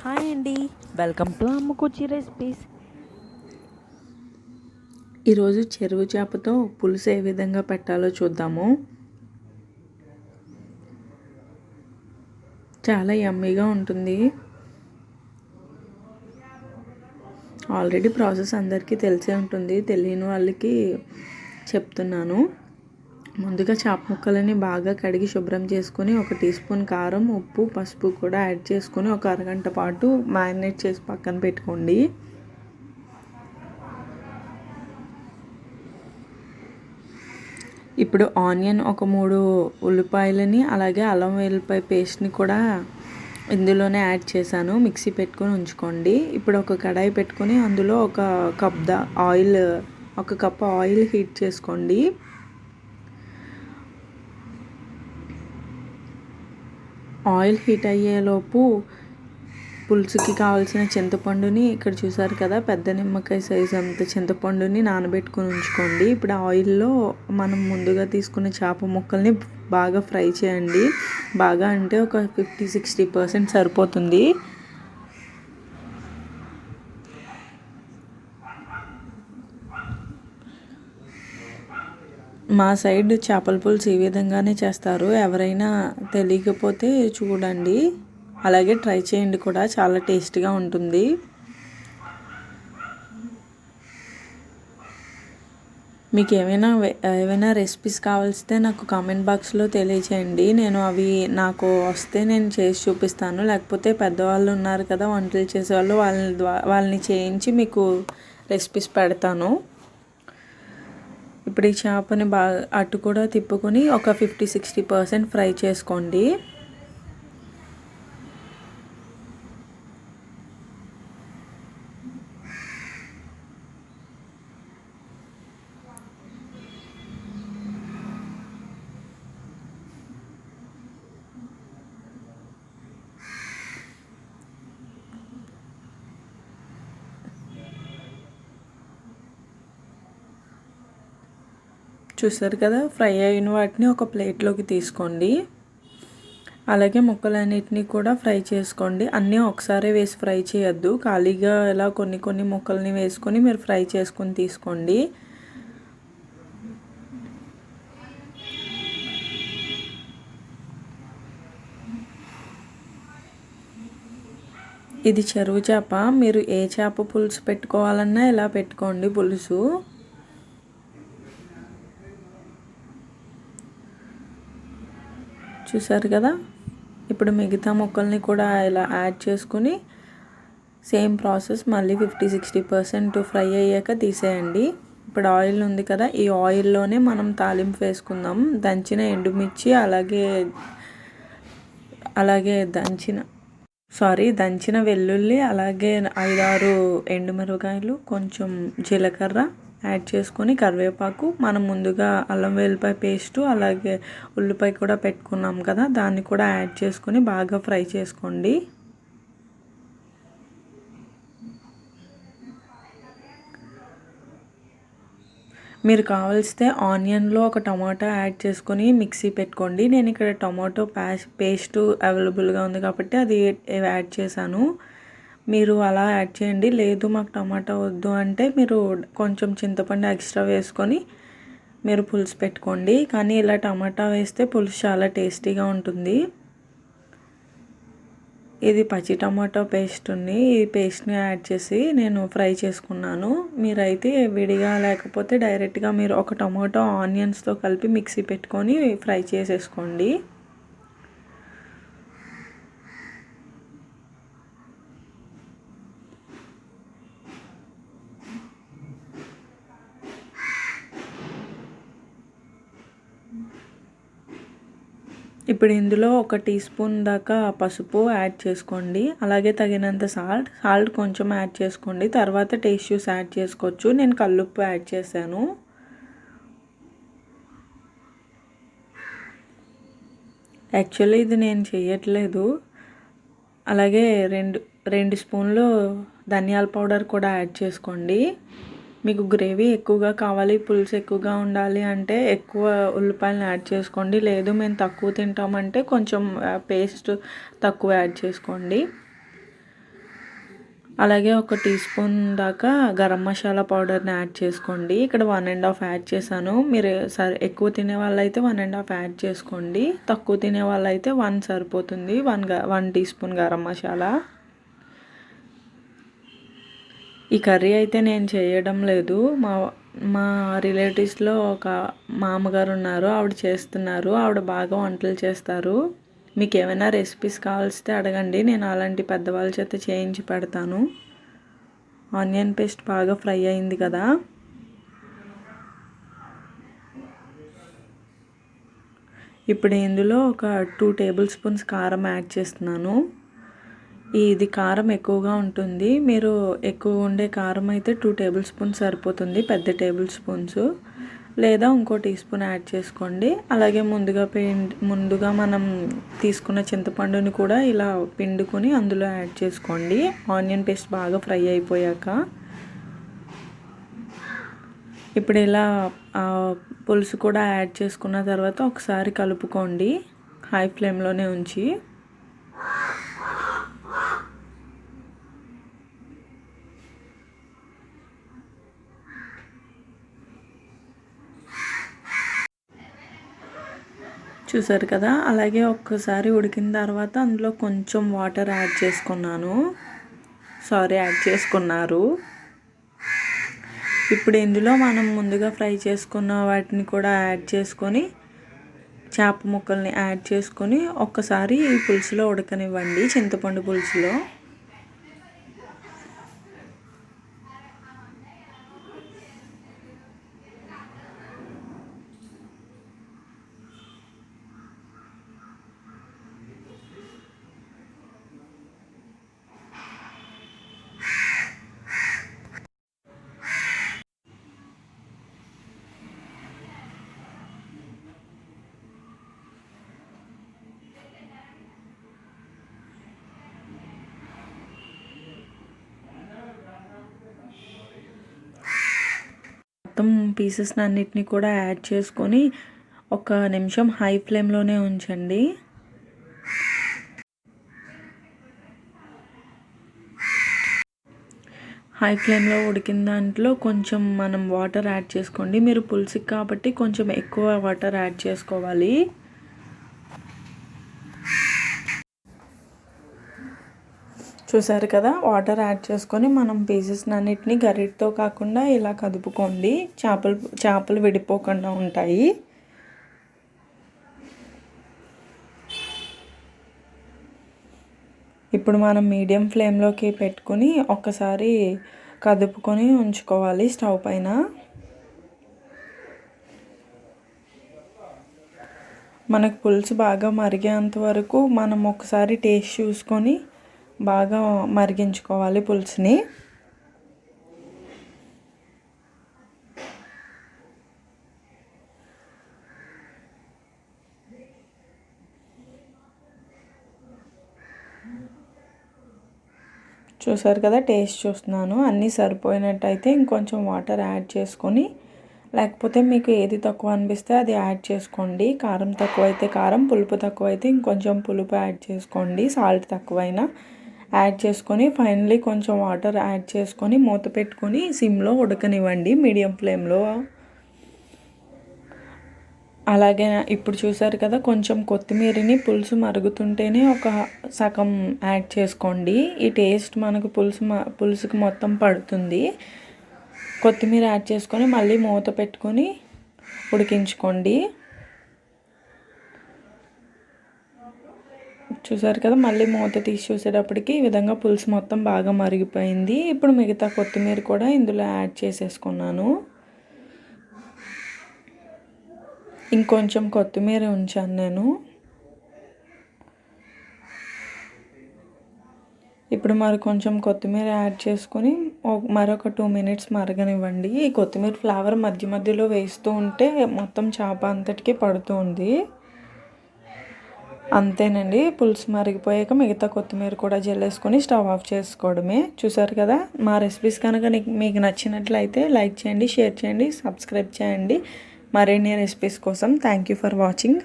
Hi అండి, welcome to అమ్ముకుచి recipes. ఈరోజు చెరువు చేపతో పులుసు ఏ విధంగా పెట్టాలో చూద్దాము. చాలా యమ్మీగా ఉంటుంది. ఆల్రెడీ ప్రాసెస్ అందరికీ తెలిసే ఉంటుంది, తెలియని వాళ్ళకి చెప్తున్నాను. ముందుగా చేప ముక్కలని బాగా కడిగి శుభ్రం చేసుకొని 1 టీ స్పూన్ కారం, ఉప్పు, పసుపు కూడా యాడ్ చేసుకొని ఒక అరగంట పాటు మ్యారినేట్ చేసి పక్కన పెట్టుకోండి. ఇప్పుడు ఆనియన్ ఒక 3 ఉల్లిపాయలని అలాగే అల్లం వెల్లుల్లిపాయ పేస్ట్ని కూడా ఇందులోనే యాడ్ చేశాను. మిక్సీ పెట్టుకొని ఉంచుకోండి. ఇప్పుడు ఒక కడాయి పెట్టుకొని అందులో ఒక కప్ ఆయిల్ హీట్ చేసుకోండి. ఆయిల్ హీట్ అయ్యేలోపు పులుసుకి కావాల్సిన చింతపండుని ఇక్కడ చూసారు కదా, పెద్ద నిమ్మకాయ సైజు అంత చింతపండుని నానబెట్టుకుని ఉంచుకోండి. ఇప్పుడు ఆయిల్లో మనం ముందుగా తీసుకున్న చేప ముక్కల్ని బాగా ఫ్రై చేయండి. బాగా అంటే ఒక 50-60% సరిపోతుంది. మా సైడ్ చేపల పులుసు ఈ విధంగానే చేస్తారు. ఎవరైనా తెలియకపోతే చూడండి, అలాగే ట్రై చేయండి కూడా, చాలా టేస్టీగా ఉంటుంది. మీకు ఏమైనా రెసిపీస్ కావాల్సితే నాకు కామెంట్ బాక్స్లో తెలియచేయండి. నాకు వస్తే నేను చేసి చూపిస్తాను. లేకపోతే పెద్దవాళ్ళు ఉన్నారు కదా వంటలు చేసేవాళ్ళు, వాళ్ళని చేయించి మీకు రెసిపీస్ పెడతాను. ఇప్పుడు ఈ చేపని బాగా అటు కూడా తిప్పుకొని ఒక 50-60% ఫ్రై చేసుకోండి. చూసారు కదా, ఫ్రై అయిన వాటిని ఒక ప్లేట్లోకి తీసుకోండి. అలాగే ముక్కలన్నిటినీ కూడా ఫ్రై చేసుకోండి. అన్నీ ఒకసారి వేసి ఫ్రై చేయొద్దు, ఖాళీగా ఇలా కొన్ని ముక్కల్ని వేసుకొని మీరు ఫ్రై చేసుకొని తీసుకోండి. ఇది చెరువు చేప. మీరు ఏ చేప పులుసు పెట్టుకోవాలన్నా ఇలా పెట్టుకోండి పులుసు. చూసారు కదా, ఇప్పుడు మిగతా ముక్కల్ని కూడా ఇలా యాడ్ చేసుకుని సేమ్ ప్రాసెస్ మళ్ళీ 50-60% ఫ్రై అయ్యాక తీసేయండి. ఇప్పుడు ఆయిల్ ఉంది కదా, ఈ ఆయిల్లోనే మనం తాలింపు వేసుకుందాం. దంచిన ఎండుమిర్చి అలాగే దంచిన వెల్లుల్లి, అలాగే 5-6 ఎండుమిరపకాయలు, కొంచెం జీలకర్ర యాడ్ చేసుకొని కరివేపాకు, మనం ముందుగా అల్లం వెల్లుల్లిపాయ పేస్టు అలాగే ఉల్లిపాయ కూడా పెట్టుకున్నాం కదా, దాన్ని కూడా యాడ్ చేసుకొని బాగా ఫ్రై చేసుకోండి. మీరు కావాల్సితే ఆనియన్లో ఒక టమాటో యాడ్ చేసుకొని మిక్సీ పెట్టుకోండి. నేను ఇక్కడ టమాటో పేస్ట్ అవైలబుల్గా ఉంది కాబట్టి అది యాడ్ చేశాను. మీరు అలా యాడ్ చేయండి. లేదు మాకు టమాటా వద్దు అంటే మీరు కొంచెం చింతపండు ఎక్స్ట్రా వేసుకొని మీరు పులుసు పెట్టుకోండి. కానీ ఇలా టమాటా వేస్తే పులుసు చాలా టేస్టీగా ఉంటుంది. ఇది పచ్చి టమాటో పేస్ట్ ఉంది, ఈ పేస్ట్ని యాడ్ చేసి నేను ఫ్రై చేసుకున్నాను. మీరైతే విడిగా లేకపోతే డైరెక్ట్గా మీరు ఒక టమాటో ఆనియన్స్తో కలిపి మిక్సీ పెట్టుకొని ఫ్రై చేసేసుకోండి. ఇప్పుడు ఇందులో 1 టీ స్పూన్ దాకా పసుపు యాడ్ చేసుకోండి. అలాగే తగినంత సాల్ట్ కొంచెం యాడ్ చేసుకోండి. తర్వాత టేస్ట్ చూసి యాడ్ చేసుకోవచ్చు. నేను కల్లుప్పు యాడ్ చేశాను. యాక్చువల్లీ ఇది నేను చేయట్లేదు. అలాగే 2 స్పూన్లు ధనియాల పౌడర్ కూడా యాడ్ చేసుకోండి. మీకు గ్రేవీ ఎక్కువగా కావాలి, పులుసు ఎక్కువగా ఉండాలి అంటే ఎక్కువ ఉల్లిపాయలను యాడ్ చేసుకోండి. లేదు మేము తక్కువ తింటామంటే కొంచెం పేస్ట్ తక్కువ యాడ్ చేసుకోండి. అలాగే ఒక టీ స్పూన్ దాకా గరం మసాలా పౌడర్ని యాడ్ చేసుకోండి. ఇక్కడ 1.5 యాడ్ చేశాను. మీరు ఎక్కువ తినే వాళ్ళైతే 1.5 యాడ్ చేసుకోండి. తక్కువ తినే వాళ్ళైతే 1 సరిపోతుంది. 1 టీ స్పూన్ గరం మసాలా. ఈ కర్రీ అయితే నేను చేయడం లేదు. మా రిలేటివ్స్లో ఒక మామగారు ఉన్నారు, ఆవిడ చేస్తున్నారు. ఆవిడ బాగా వంటలు చేస్తారు. మీకు ఏమైనా రెసిపీస్ కావాల్సితే అడగండి, నేను అలాంటి పెద్దవాళ్ళ చేత చేయించి పెడతాను. ఆనియన్ పేస్ట్ బాగా ఫ్రై అయింది కదా. ఇప్పుడు ఇందులో ఒక 2 టేబుల్ స్పూన్స్ కారం యాడ్ చేస్తున్నాను. ఇది కారం ఎక్కువగా ఉంటుంది. మీరు ఎక్కువ ఉండే కారం అయితే 2 టేబుల్ స్పూన్స్ సరిపోతుంది, పెద్ద టేబుల్ స్పూన్స్. లేదా ఇంకో టీ స్పూన్ యాడ్ చేసుకోండి. అలాగే ముందుగా మనం తీసుకున్న చింతపండుని కూడా ఇలా పిండుకొని అందులో యాడ్ చేసుకోండి. ఆనియన్ పేస్ట్ బాగా ఫ్రై అయిపోయాక ఇప్పుడు ఇలా పులుసు కూడా యాడ్ చేసుకున్న తర్వాత ఒకసారి కలుపుకోండి హై ఫ్లేమ్లోనే ఉంచి. చూసారు కదా. అలాగే ఒక్కసారి ఉడికిన తర్వాత అందులో కొంచెం వాటర్ యాడ్ చేసుకున్నారు. ఇప్పుడు ఇందులో మనం ముందుగా ఫ్రై చేసుకున్న వాటిని కూడా యాడ్ చేసుకొని చేప ముక్కల్ని యాడ్ చేసుకొని ఒక్కసారి ఈ పులుసులో ఉడకనివ్వండి, చింతపండు పులుసులో. మొత్తం పీసెస్ని అన్నిటినీ కూడా యాడ్ చేసుకొని 1 నిమిషం హై ఫ్లేమ్లోనే ఉంచండి. హై ఫ్లేమ్లో ఉడికిన దాంట్లో కొంచెం మనం వాటర్ యాడ్ చేసుకోండి. మీరు పులుసుకి కాబట్టి కొంచెం ఎక్కువ వాటర్ యాడ్ చేసుకోవాలి. చూసారు కదా. వాటర్ యాడ్ చేసుకొని మనం పీసెస్ని అన్నిటినీ గరిటతో కాకుండా ఇలా కదుపుకోండి, చేపలు విడిపోకుండా ఉంటాయి. ఇప్పుడు మనం మీడియం ఫ్లేమ్లోకి పెట్టుకొని ఒక్కసారి కదుపుకొని ఉంచుకోవాలి స్టవ్ పైన. మనకు పులుసు బాగా మరిగేంత వరకు మనం ఒకసారి టేస్ట్ చూసుకొని బాగా మరిగించుకోవాలి పులుసుని. చూసారు కదా. టేస్ట్ చూస్తున్నాను, అన్నీ సరిపోయినట్టయితే ఇంకొంచెం వాటర్ యాడ్ చేసుకొని, లేకపోతే మీకు ఏది తక్కువ అనిపిస్తే అది యాడ్ చేసుకోండి. కారం తక్కువైతే కారం, పులుపు తక్కువైతే ఇంకొంచెం పులుపు యాడ్ చేసుకోండి. సాల్ట్ తక్కువైనా యాడ్ చేసుకొని ఫైనల్లీ కొంచెం వాటర్ యాడ్ చేసుకొని మూత పెట్టుకొని సిమ్లో ఉడకనివ్వండి మీడియం ఫ్లేమ్లో. అలాగే ఇప్పుడు చూసారు కదా, కొంచెం కొత్తిమీరని పులుసు మరుగుతుంటేనే ఒక సగం యాడ్ చేసుకోండి. ఈ టేస్ట్ మనకు పులుసుకి మొత్తం పడుతుంది. కొత్తిమీర యాడ్ చేసుకొని మళ్ళీ మూత పెట్టుకొని ఉడికించుకోండి. చూసారు కదా. మళ్ళీ మూత తీసి చూసేటప్పటికి ఈ విధంగా పులుసు మొత్తం బాగా మరిగిపోయింది. ఇప్పుడు మిగతా కొత్తిమీర కూడా ఇందులో యాడ్ చేసేసుకున్నాను. ఇంకొంచెం కొత్తిమీర ఉంచాను నేను. ఇప్పుడు మరి కొంచెం కొత్తిమీర యాడ్ చేసుకొని మరొక 2 మినిట్స్ మరగనివ్వండి. ఈ కొత్తిమీర ఫ్లేవర్ మధ్య మధ్యలో వేస్తూ ఉంటే మొత్తం చేప అంతటికీ పడుతుంది. అంతేనండి. పులుసు మరిగిపోయాక మిగతా కొత్తిమీర కూడా జల్లేసుకొని స్టవ్ ఆఫ్ చేసుకోవడమే. చూసారు కదా. మా రెసిపీస్ కనుక మీకు నచ్చినట్లయితే లైక్ చేయండి, షేర్ చేయండి, సబ్స్క్రైబ్ చేయండి మరిన్ని రెసిపీస్ కోసం. Thank you for watching.